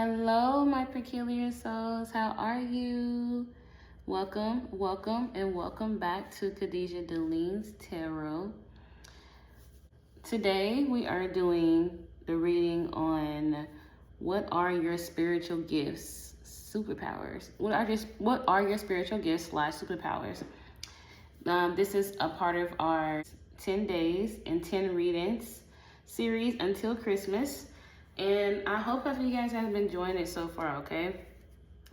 Hello, my peculiar souls. How are you? Welcome, and welcome back to Kahdijahdelenetarot. Today, we are doing the reading on what are your spiritual gifts, superpowers. What are your spiritual gifts / superpowers? This is a part of our 10 days and 10 readings series until Christmas. And I hope that you guys have been enjoying it so far, okay?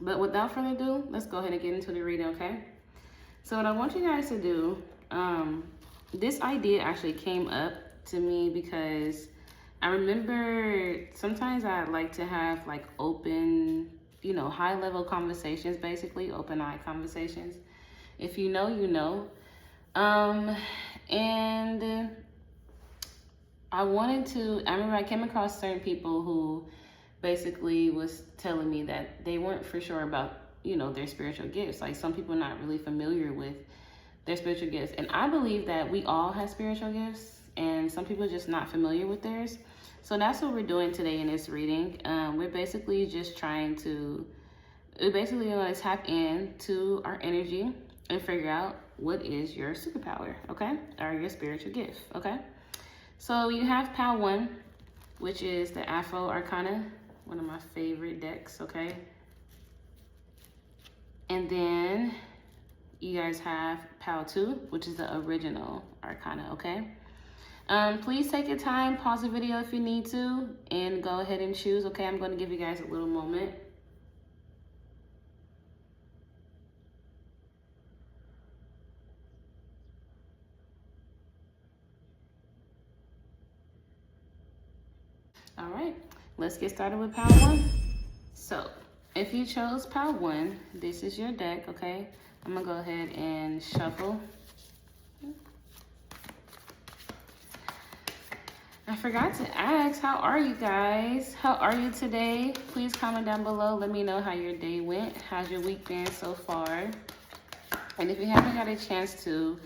But without further ado, let's go ahead and get into the reading, okay? So what I want you guys to do, this idea actually came up to me because I remember sometimes I like to have like open, high-level conversations, basically, open-eye conversations. If you know, you know. And I remember I came across certain people who basically was telling me that they weren't for sure about, their spiritual gifts. Like some people are not really familiar with their spiritual gifts. And I believe that we all have spiritual gifts and some people are just not familiar with theirs. So that's what we're doing today in this reading. We're basically just want to tap into our energy and figure out what is your superpower, okay? Or your spiritual gift, okay? So you have Pile 1, which is the Afro Arcana, one of my favorite decks, okay? And then you guys have Pile 2, which is the original Arcana, okay? Please take your time, pause the video if you need to, and go ahead and choose, okay? I'm going to give you guys a little moment. All right, let's get started with Pile 1. So, if you chose Pile 1, this is your deck, okay? I'm gonna go ahead and shuffle. I forgot to ask, how are you guys? How are you today? Please comment down below. Let me know how your day went. How's your week been so far? And if you haven't got a chance to,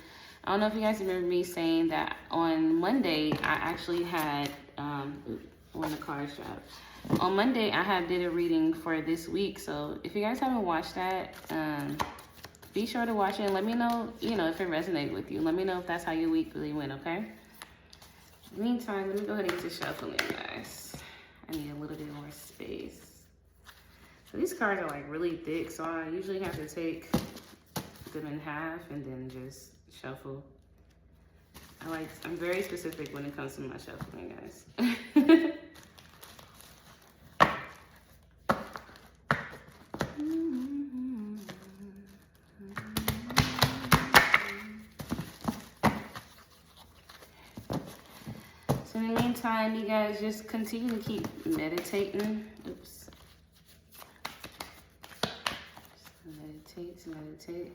I don't know if you guys remember me saying that on Monday, I actually had, on the card strap. On Monday, I did a reading for this week. So if you guys haven't watched that, be sure to watch it and let me know, if it resonated with you. Let me know if that's how your week really went, okay? Meantime, let me go ahead and get to shuffling, guys. I need a little bit more space. So these cards are like really thick, so I usually have to take them in half and then just shuffle. I'm very specific when it comes to my shuffling, guys. So in the meantime, you guys just continue to keep meditating. Oops. Just meditate.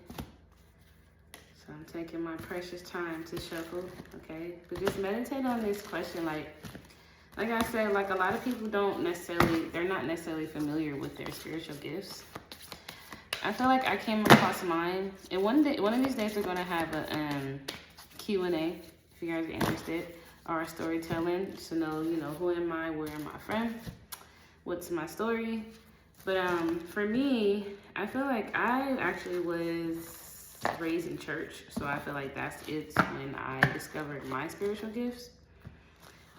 So I'm taking my precious time to shuffle, okay? But just meditate on this question. Like I said, like a lot of people they're not necessarily familiar with their spiritual gifts. I feel like I came across mine. And one of these days we're gonna have a Q&A if you guys are interested, or storytelling to know, who am I, where am I from, what's my story. But for me, I feel like I actually was raised in church, so I feel like it's when I discovered my spiritual gifts.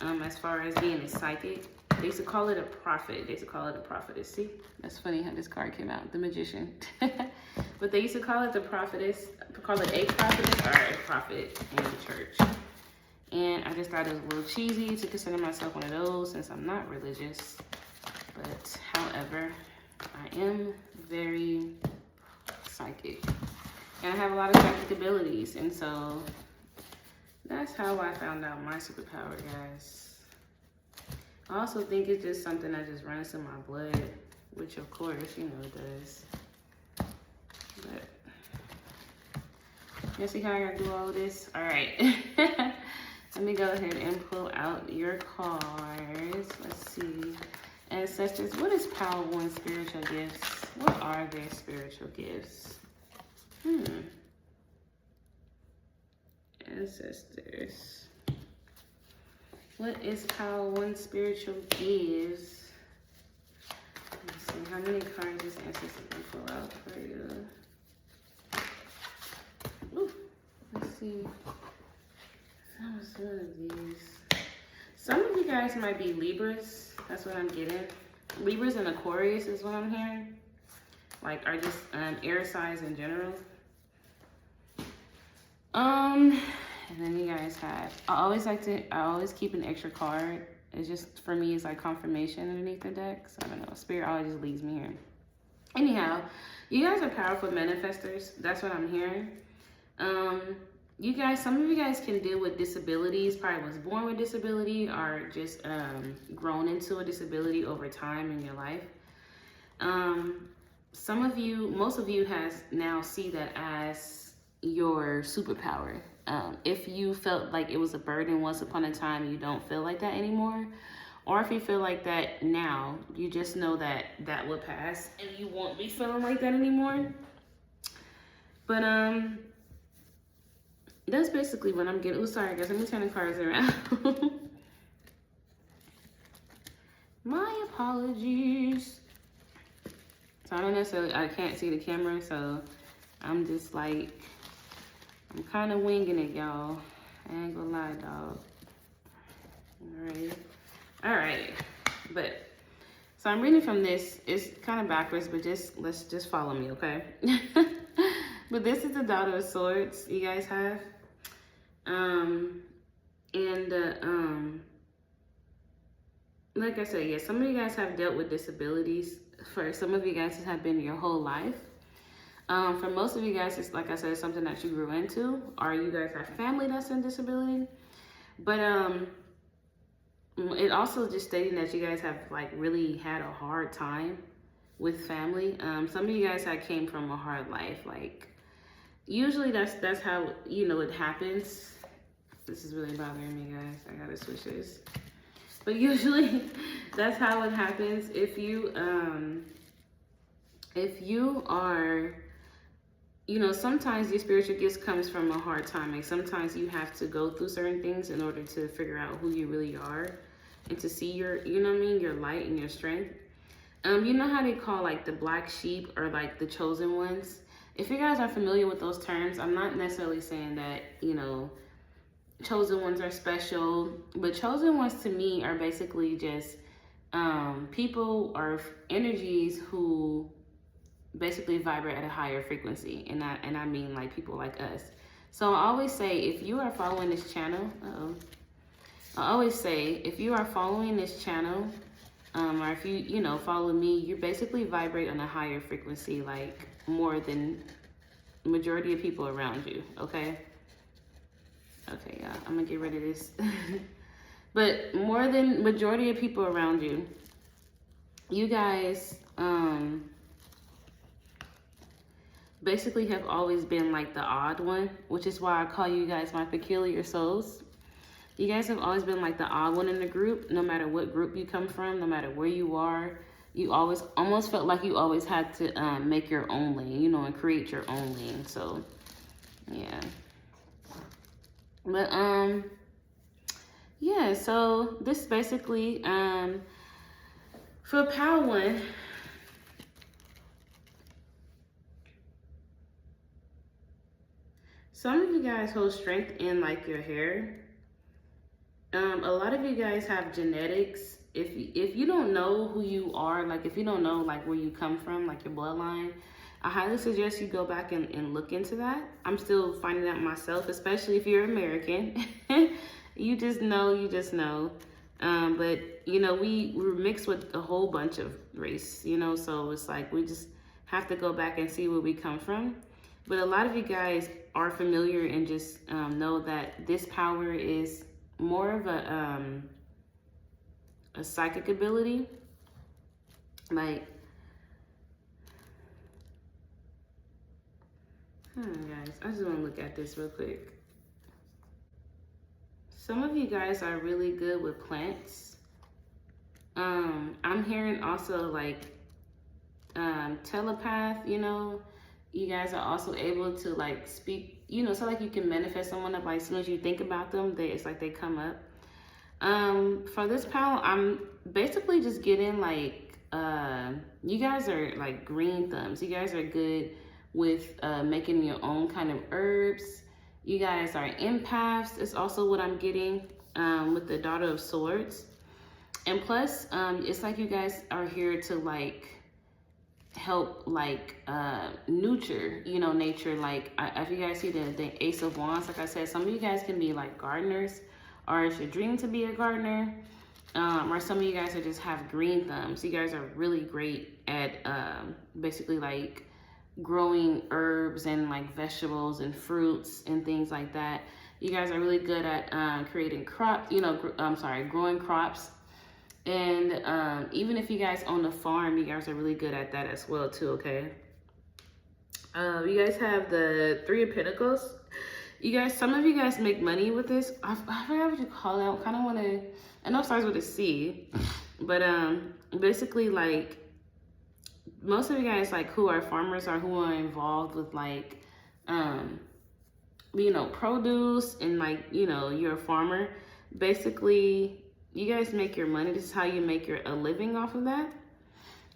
As far as being a psychic, they used to call it a prophet. They used to call it a prophetess. See, that's funny how this card came out, the magician. But they used to call it the prophetess, call it a prophetess or a prophet in the church. And I just thought it was a little cheesy to consider myself one of those since I'm not religious. But however, I am very psychic. And I have a lot of psychic abilities. And so that's how I found out my superpower, guys. I also think it's just something that just runs in my blood, which of course, it does. But you see how I gotta do all this? All right. Let me go ahead and pull out your cards. Let's see. Ancestors, what is Pile 1 spiritual gifts? What are their spiritual gifts? Ancestors. What is Pile 1 spiritual gifts? how many cards this ancestor can pull out for you? Ooh, let's see. That was one of these. Some of you guys might be Libras. That's what I'm getting. Libras and Aquarius is what I'm hearing. Like, are just air signs in general. And then you guys have, I always keep an extra card. It's just, for me, it's like confirmation underneath the deck. So I don't know, Spirit always just leads me here. Anyhow, you guys are powerful manifestors. That's what I'm hearing. You guys, some of you guys can deal with disabilities, probably was born with disability or just grown into a disability over time in your life. Some of you, most of you has now see that as your superpower. If you felt like it was a burden once upon a time, you don't feel like that anymore. Or if you feel like that now, you just know that that will pass and you won't be feeling like that anymore. But that's basically what I'm getting. Oh, sorry guys, let me turn the cards around. My apologies. So I don't necessarily, I can't see the camera, so I'm just like, I'm kind of winging it, y'all. I ain't gonna lie, dog. All right. But, so I'm reading from this. It's kind of backwards, but let's just follow me, okay? But this is the Daughter of Swords you guys have. Like I said, yeah, some of you guys have dealt with disabilities. For some of you guys, it has been your whole life. For most of you guys, it's like I said, something that you grew into, or you guys have family that's in disability. But it also just stating that you guys have like really had a hard time with family. Some of you guys came from a hard life. Like usually that's how, you know, it happens. This is really bothering me, guys. I gotta switch this. But usually that's how it happens. If you are, you know, sometimes your spiritual gifts comes from a hard time. Like sometimes you have to go through certain things in order to figure out who you really are and to see your, you know what I mean, your light and your strength. You know how they call like the black sheep or like the chosen ones? If you guys are familiar with those terms, I'm not necessarily saying that, you know, chosen ones are special, but chosen ones to me are basically just people or energies who basically vibrate at a higher frequency, and I mean like people like us. So I always say, if you are following this channel, I always say if you are following this channel, or if you know follow me, you basically vibrate on a higher frequency, like more than majority of people around you. Okay. Okay, yeah, I'm gonna get rid of this. But more than majority of people around you, you guys basically have always been like the odd one, which is why I call you guys my peculiar souls. You guys have always been like the odd one in the group. No matter what group you come from, no matter where you are, you always almost felt like you always had to make your own lane, you know, and create your own lane. So yeah. But yeah, so this basically for Power One, some of you guys hold strength in like your hair. A lot of you guys have genetics. If you don't know who you are, like if you don't know like where you come from, like your bloodline, I highly suggest you go back and look into that. I'm still finding out myself, especially if you're American. You just know. But, you know, we're mixed with a whole bunch of race, you know, so it's like we just have to go back and see where we come from. But a lot of you guys are familiar and just know that this power is more of a psychic ability. Like, guys, I just want to look at this real quick. Some of you guys are really good with plants. I'm hearing also like telepath, you know. You guys are also able to like speak, you know, so like you can manifest someone up, like as soon as you think about them, it's like they come up. For this power, I'm basically just getting like you guys are like green thumbs. You guys are good with making your own kind of herbs. You guys are empaths. It's also what I'm getting with the Daughter of Swords. And plus, it's like you guys are here to like help like nurture, you know, nature. Like if you guys see the Ace of Wands, like I said, some of you guys can be like gardeners, or it's your dream to be a gardener. Or some of you guys are just have green thumbs. You guys are really great at basically like growing herbs and like vegetables and fruits and things like that. You guys are really good at creating crop, you know, growing crops. And even if you guys own a farm, you guys are really good at that as well too, okay? You guys have the Three of Pentacles. You guys, some of you guys make money with this. I forgot what you call it. I kind of want to, I know it starts with a C, but basically like most of you guys like who are farmers or who are involved with like, you know, produce and like, you know, you're a farmer. Basically, you guys make your money. This is how you make a living off of that.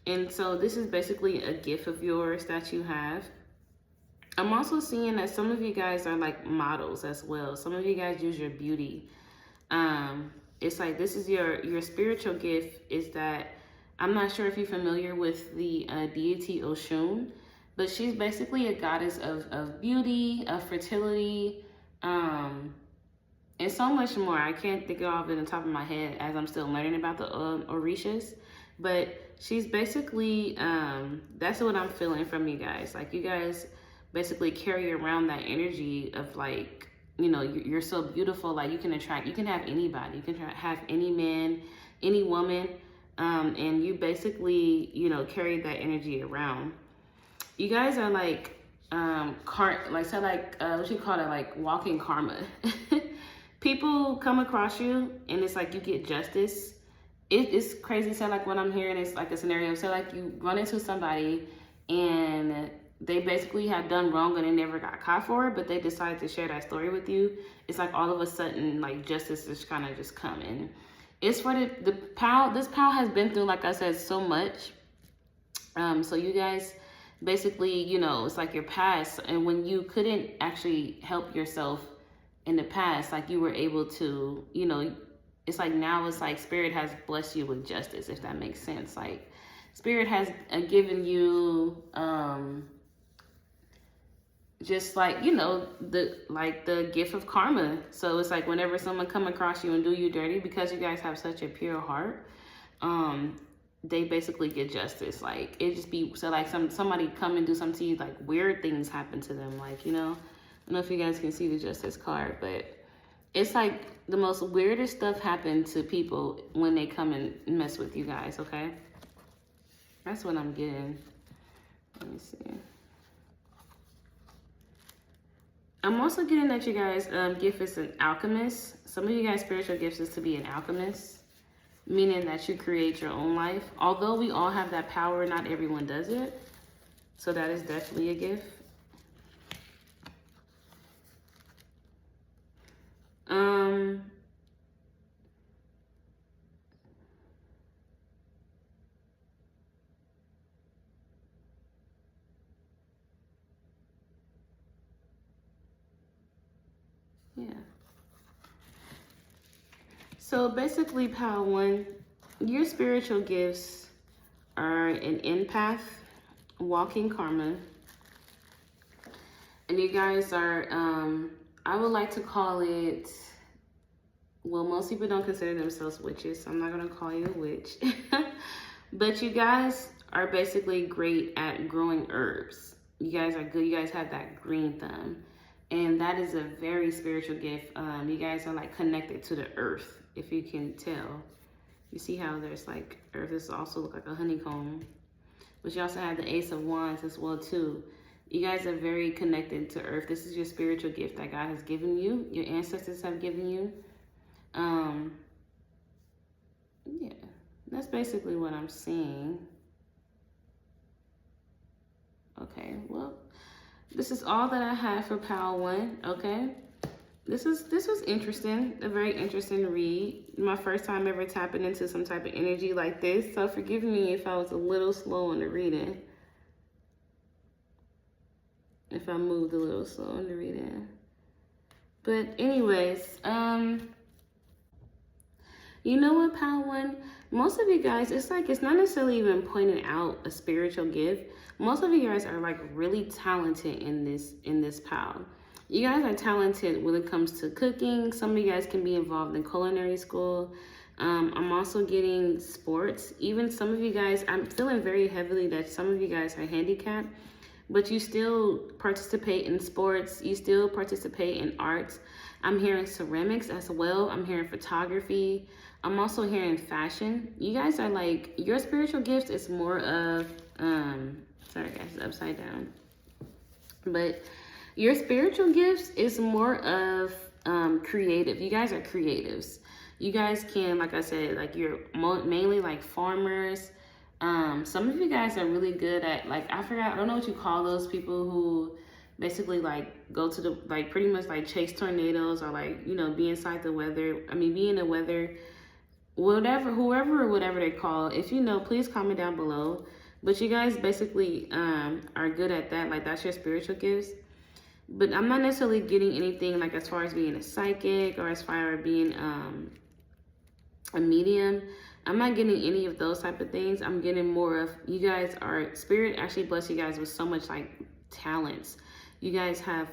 And so this is basically a gift of yours that you have. I'm also seeing that some of you guys are like models as well. Some of you guys use your beauty. It's like this is your spiritual gift is that, I'm not sure if you're familiar with the deity Oshun, but she's basically a goddess of beauty, of fertility, and so much more. I can't think of all of it on the top of my head as I'm still learning about the Orishas, but she's basically, that's what I'm feeling from you guys. Like you guys basically carry around that energy of like, you know, you're so beautiful, like you can attract, you can have anybody, you can have any man, any woman, and you basically, you know, carry that energy around. You guys are like, what you call it, like walking karma. People come across you and it's like you get justice. It's crazy. So like what I'm hearing is like a scenario. So like you run into somebody and they basically had done wrong and they never got caught for it, but they decided to share that story with you. It's like all of a sudden like justice is kind of just coming. It's for the pal. This pal has been through, like I said, so much. So you guys basically, you know, it's like your past, and when you couldn't actually help yourself in the past, like you were able to, you know, it's like now it's like spirit has blessed you with justice, if that makes sense. Like spirit has given you just like, you know, the gift of karma. So it's like whenever someone come across you and do you dirty, because you guys have such a pure heart, they basically get justice. Like it just be, so like somebody come and do something to you, like weird things happen to them, like, you know, I don't know if you guys can see the justice card, but it's like the most weirdest stuff happen to people when they come and mess with you guys, okay? That's what I'm getting. Let me see. I'm also getting that you guys gift is an alchemist. Some of you guys spiritual gifts is to be an alchemist, meaning that you create your own life. Although we all have that power, not everyone does it. So that is definitely a gift. Yeah. So basically, Pile 1, your spiritual gifts are an empath, walking karma, and you guys are, I would like to call it, well, most people don't consider themselves witches, so I'm not going to call you a witch. But you guys are basically great at growing herbs. You guys are good. You guys have that green thumb. And that is a very spiritual gift. You guys are like connected to the earth, if you can tell. You see how there's like, earth is also look like a honeycomb. But you also have the Ace of Wands as well too. You guys are very connected to earth. This is your spiritual gift that God has given you. Your ancestors have given you. Yeah, that's basically what I'm seeing. Okay, well, this is all that I have for Pile 1, okay? this was interesting, a very interesting read. My first time ever tapping into some type of energy like this, so forgive me if I was a little slow in the reading. If I moved a little slow in the reading. But anyways, you know what, Pal One? Most of you guys, it's like, it's not necessarily even pointing out a spiritual gift. Most of you guys are like really talented in this Pal. You guys are talented when it comes to cooking. Some of you guys can be involved in culinary school. I'm also getting sports. Even some of you guys, I'm feeling very heavily that some of you guys are handicapped, but you still participate in sports. You still participate in arts. I'm hearing ceramics as well. I'm hearing photography. I'm also hearing fashion. You guys are like, your spiritual gifts is more of, sorry guys, it's upside down. But your spiritual gifts is more of creative. You guys are creatives. You guys can, like I said, like you're mainly like farmers. Some of you guys are really good at, like, I don't know what you call those people who basically like go to the, like pretty much like chase tornadoes or like, you know, be inside the weather. I mean, be in the weather, whoever or whatever they call. If you know, please comment down below. But you guys basically are good at that. Like that's your spiritual gifts. But I'm not necessarily getting anything like as far as being a psychic or as far as being a medium. I'm not getting any of those type of things. I'm getting more of, you guys are, spirit actually bless you guys with so much like talents. You guys have,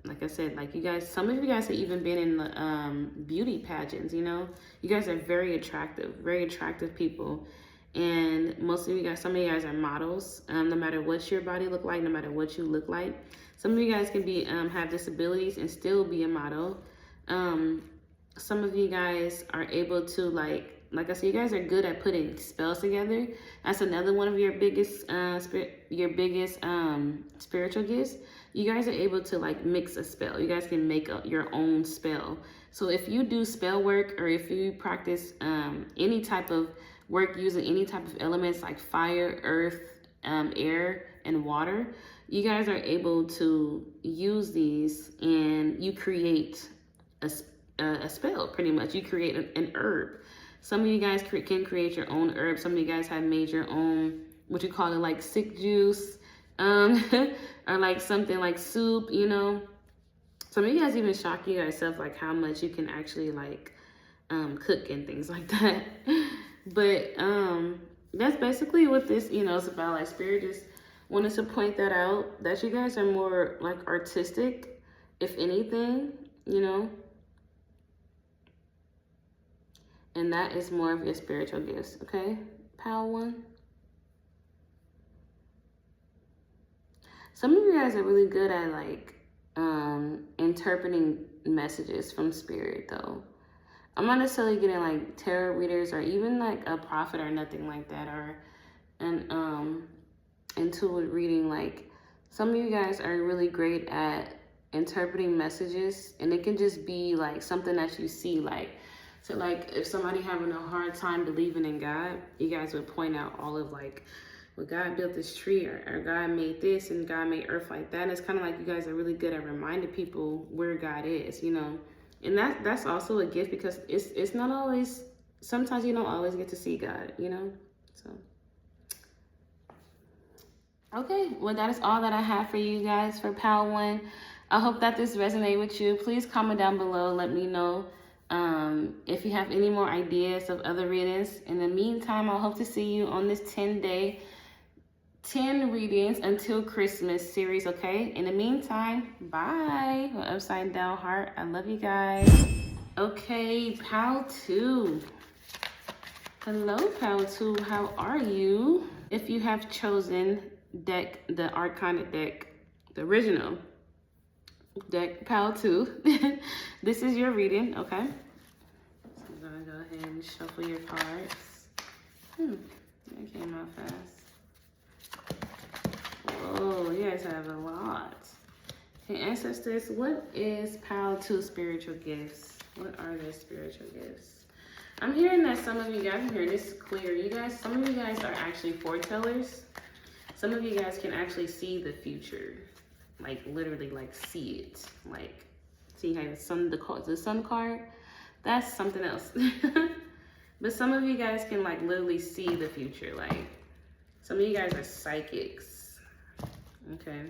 like I said, like you guys, some of you guys have even been in the beauty pageants, you know? You guys are very attractive people. And most of you guys, some of you guys are models. No matter what your body look like, no matter what you look like. Some of you guys can be, have disabilities and still be a model. Some of you guys are able to like I said, you guys are good at putting spells together. That's another one of your biggest spiritual gifts. You guys are able to like mix a spell. You guys can make your own spell. So if you do spell work or if you practice any type of work using any type of elements like fire, earth, air, and water, you guys are able to use these and you create a spell pretty much. You create an herb. Some of you guys can create your own herb. Some of you guys have made your own, what you call it, like sick juice, or like something like soup, you know. Some of you guys even shock you yourself, like how much you can actually like cook and things like that. But that's basically what this, you know, is about. Like spirit just wanted to point that out, that you guys are more like artistic, if anything, you know. And that is more of your spiritual gifts, okay, Pal One? Some of you guys are really good at like interpreting messages from spirit though. I'm not necessarily getting like tarot readers or even like a prophet or nothing like that, or an intuitive reading. Like some of you guys are really great at interpreting messages, and it can just be like something that you see, like, so like if somebody having a hard time believing in God, you guys would point out all of like, well, God built this tree, or God made this, and God made earth like that. And it's kind of like you guys are really good at reminding people where God is, you know. And that's also a gift, because it's not always, sometimes you don't always get to see God, you know. So okay, well that is all that I have for you guys for Pal One. I hope that this resonated with you. Please comment down below, let me know if you have any more ideas of other readings. In the meantime, I hope to see you on this 10-day 10 readings until Christmas series, okay? In the meantime, bye. Upside down heart. I love you guys. Okay, Pal 2. Hello, Pal 2. How are you? If you have chosen deck, the Arcana deck, the original deck, Pal 2, this is your reading, okay? So I'm gonna go ahead and shuffle your cards. That came out fast. Whoa, you guys have a lot. Hey, ancestors, what is Pal 2 spiritual gifts? What are their spiritual gifts? I'm hearing that some of you guys, I'm hearing this clear. You guys, some of you guys are actually foretellers. Some of you guys can actually see the future. Like literally like see it. Like, so see how the sun card, that's something else. But some of you guys can like literally see the future. Like some of you guys are psychics. Okay.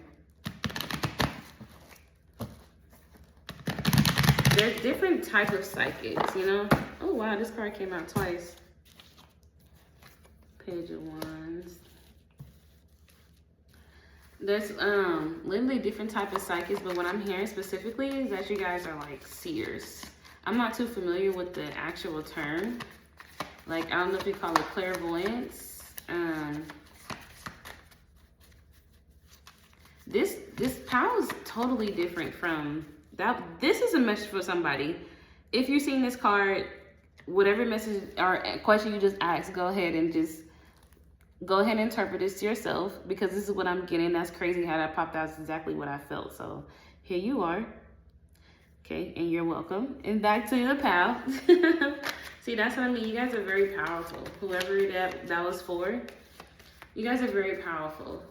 There's different types of psychics, you know? Oh wow, this card came out twice. Page of Wands. There's literally different type of psychics, but what I'm hearing specifically is that you guys are like seers. I'm not too familiar with the actual term. Like, I don't know if you call it clairvoyance. This power is totally different from that. This is a message for somebody. If you're seeing this card, whatever message or question you just asked, go ahead and interpret this to yourself, because this is what I'm getting. That's crazy how that popped out. It's exactly what I felt. So here you are. Okay, and you're welcome. And back to the pal. See, that's what I mean. You guys are very powerful. Whoever that was for, you guys are very powerful.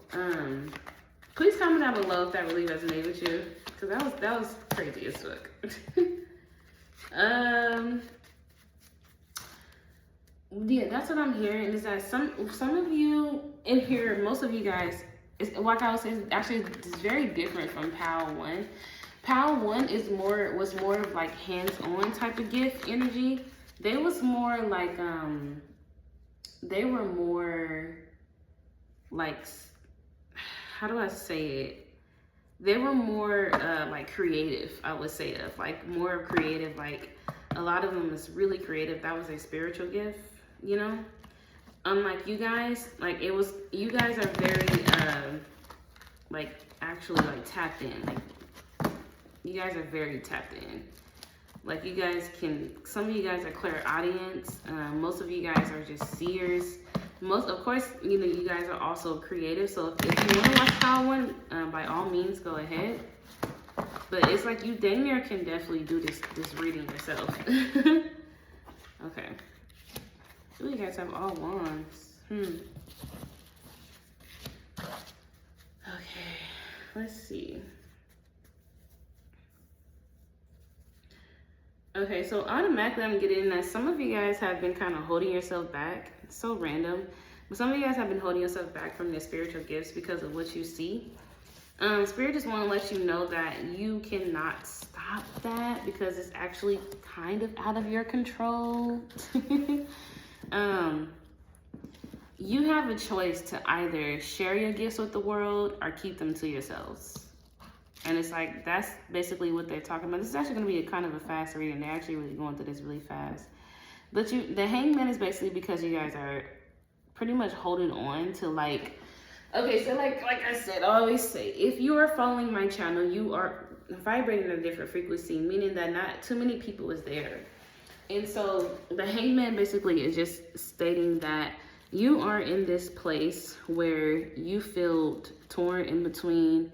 Please comment down below if that really resonated with you, because that was crazy as fuck. Yeah, that's what I'm hearing, is that some of you in here, most of you guys, like I was saying, actually it's very different from Pal 1. Pal 1 was more of like hands-on type of gift energy. They was more like they were more like, how do I say it? They were more like creative, I would say, of like more creative. Like a lot of them is really creative. That was a spiritual gift, you know. Unlike you guys, like you guys are very like actually like tapped in. Like you guys are very tapped in. Like you guys some of you guys are clairaudience. Most of you guys are just seers. Of course, you know, you guys are also creative. So if you want to watch Power 1, by all means, go ahead. But it's like you dang near can definitely do this reading yourself. Okay. Ooh, you guys have all wands. Okay, let's see. Okay, so automatically I'm getting that some of you guys have been kind of holding yourself back. It's so random. But some of you guys have been holding yourself back from the spiritual gifts because of what you see. Spirit just want to let you know that you cannot stop that, because it's actually kind of out of your control. You have a choice to either share your gifts with the world or keep them to yourselves. And it's like, that's basically what they're talking about. This is actually going to be a kind of a fast reading. They're actually really going through this really fast. But the Hangman is basically because you guys are pretty much holding on to like, okay, so like I said, I always say, if you are following my channel, you are vibrating at a different frequency, meaning that not too many people is there. And so the Hangman basically is just stating that you are in this place where you feel torn in between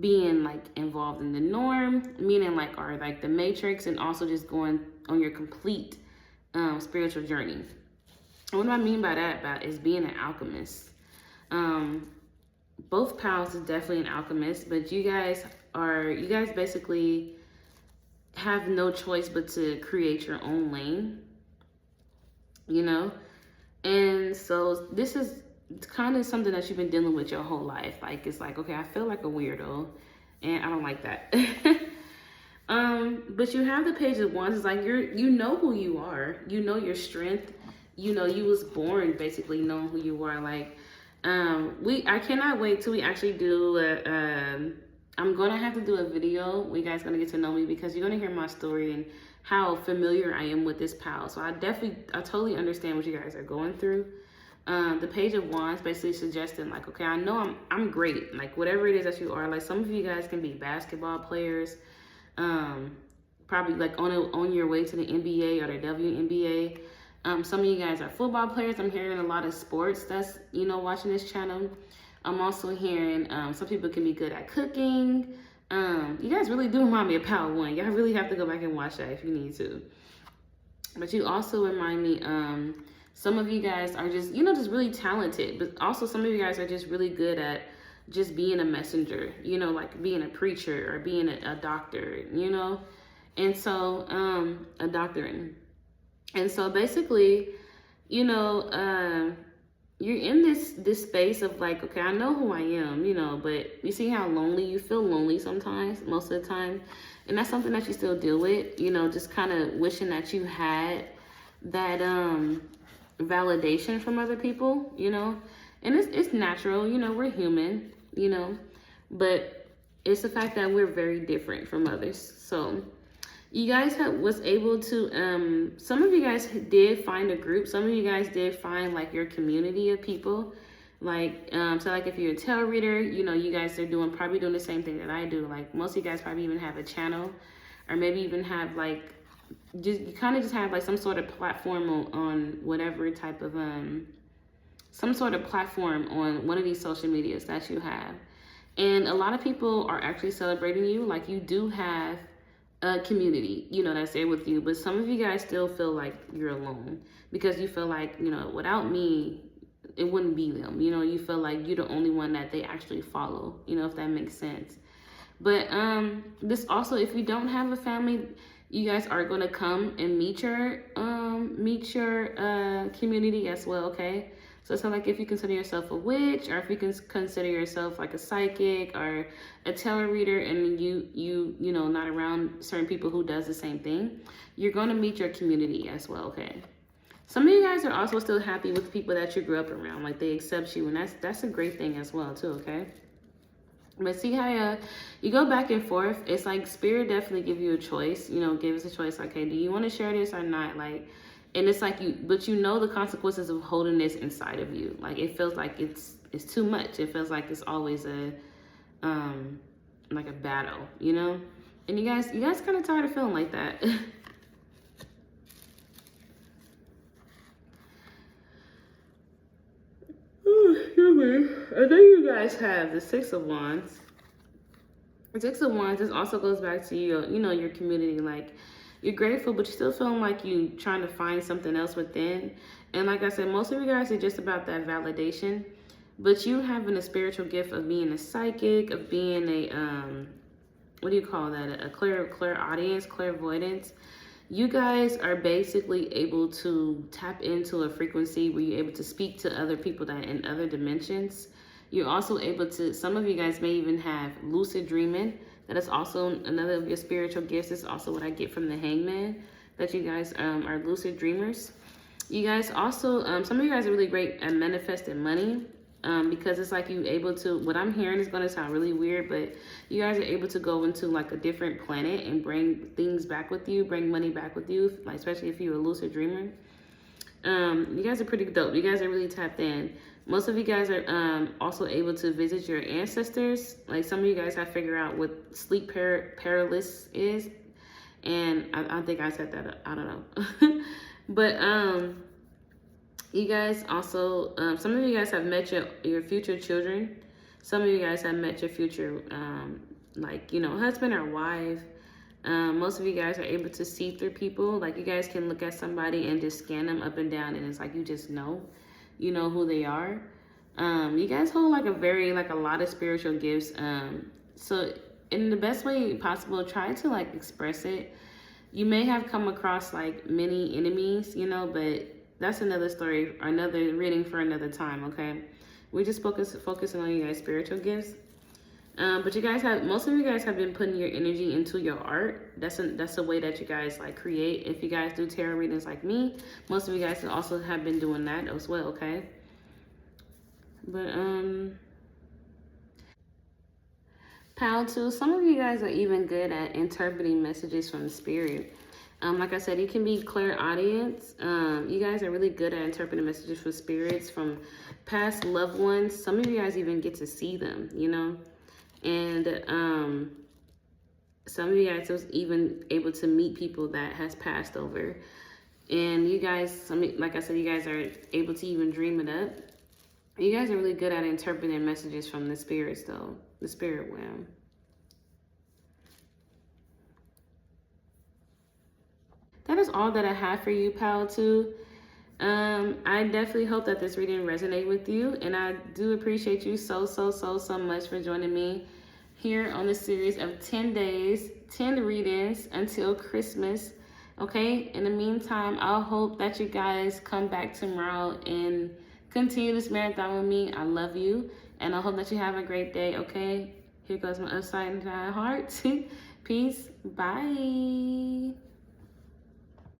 being like involved in the norm, meaning like are like the matrix, and also just going on your complete spiritual journey. And what do I mean by that? Is being an alchemist. Both pals is definitely an alchemist, but you guys basically have no choice but to create your own lane, you know. And so this is kind of something that you've been dealing with your whole life. Like, it's like, okay, I feel like a weirdo and I don't like that. But you have the Page of Wands. It's like you know who you are, you know your strength, you know you was born basically knowing who you are. Like I cannot wait till we actually do I'm gonna have to do a video where you guys gonna get to know me, because you're gonna hear my story and how familiar I am with this pal. So I totally understand what you guys are going through. The Page of Wands basically suggesting like, okay, I know I'm great. Like whatever it is that you are, like some of you guys can be basketball players, probably like on your way to the NBA or the WNBA. Some of you guys are football players. I'm hearing a lot of sports that's, you know, watching this channel. I'm also hearing some people can be good at cooking. You guys really do remind me of Power 1. Y'all really have to go back and watch that if you need to. But you also remind me, some of you guys are just, you know, just really talented. But also some of you guys are just really good at just being a messenger, you know, like being a preacher or being a doctor, you know. And so a doctor. And so basically, you know, you're in this space of like, okay, I know who I am, you know, but you see how lonely you feel lonely sometimes, most of the time. And that's something that you still deal with, you know, just kind of wishing that you had that validation from other people, you know. And it's natural, you know, we're human, you know, but it's the fact that we're very different from others. So you guys was able to some of you guys did find a group, some of you guys did find like your community of people, like so like if you're a tarot reader, you know, you guys are probably doing the same thing that I do. Like most of you guys probably even have a channel, or maybe even have like you kind of just have like some sort of platform on whatever type of some sort of platform on one of these social medias that you have. And a lot of people are actually celebrating you. Like you do have a community, you know, that's there with you. But some of you guys still feel like you're alone because you feel like, you know, without me, it wouldn't be them. You know, you feel like you're the only one that they actually follow, you know, if that makes sense. But this also, if you don't have a family, you guys are going to come and meet your community as well, okay? So it's not like if you consider yourself a witch, or if you can consider yourself like a psychic or a tarot reader, and you know, not around certain people who does the same thing, you're going to meet your community as well, okay? Some of you guys are also still happy with people that you grew up around, like they accept you, and that's a great thing as well too, okay? But see how you go back and forth. It's like Spirit definitely give you a choice, you know, give us a choice. Like, hey, do you want to share this or not? Like, and it's like but you know the consequences of holding this inside of you. Like, it feels like it's too much. It feels like it's always like a battle, you know? And you guys kind of tired of feeling like that. Oh, excuse me. I think you guys have the Six of Wands. The Six of Wands, this also goes back to your, you know, your community. Like, you're grateful, but you're still feeling like you trying to find something else within. And like I said, most of you guys are just about that validation. But you having a spiritual gift of being a psychic, of being a what do you call that? A clairaudience, clairvoyance. You guys are basically able to tap into a frequency where you're able to speak to other people that in other dimensions. You're also able to, some of you guys may even have lucid dreaming. That is also another of your spiritual gifts. It's also what I get from the Hangman, that you guys are lucid dreamers. You guys also, some of you guys are really great at manifesting money. Because it's like you able to, what I'm hearing is going to sound really weird, but you guys are able to go into like a different planet and bring things back with you, bring money back with you, like especially if you're a lucid dreamer. You guys are pretty dope. You guys are really tapped in. Most of you guys are also able to visit your ancestors. Like some of you guys have figured out what sleep paralysis is. And I think I said that, I don't know. But you guys also, some of you guys have met your future children. Some of you guys have met your future, like, you know, husband or wife. Most of you guys are able to see through people. Like, you guys can look at somebody and just scan them up and down, and it's like you just know, you know who they are. You guys hold like a lot of spiritual gifts. So in the best way possible, try to like express it. You may have come across like many enemies, you know, but that's another story, or another reading for another time, okay? We're just focusing on you guys' spiritual gifts. But you guys most of you guys have been putting your energy into your art. That's a way that you guys like create. If you guys do tarot readings like me, most of you guys also have been doing that as well, okay? But Pal too, some of you guys are even good at interpreting messages from the spirit. Like I said, you can be clairaudience. You guys are really good at interpreting messages from spirits, from past loved ones. Some of you guys even get to see them, you know? And some of you guys was even able to meet people that has passed over. And you guys, like I said, you guys are able to even dream it up. You guys are really good at interpreting messages from the spirits, though. The spirit realm. That is all that I have for you, pal, too. I definitely hope that this reading resonated with you, and I do appreciate you so much for joining me here on the series of 10 days, 10 readings until Christmas. Okay, in the meantime, I hope that you guys come back tomorrow and continue this marathon with me. I love you, and I hope that you have a great day. Okay, here goes my upside down heart. Peace. Bye.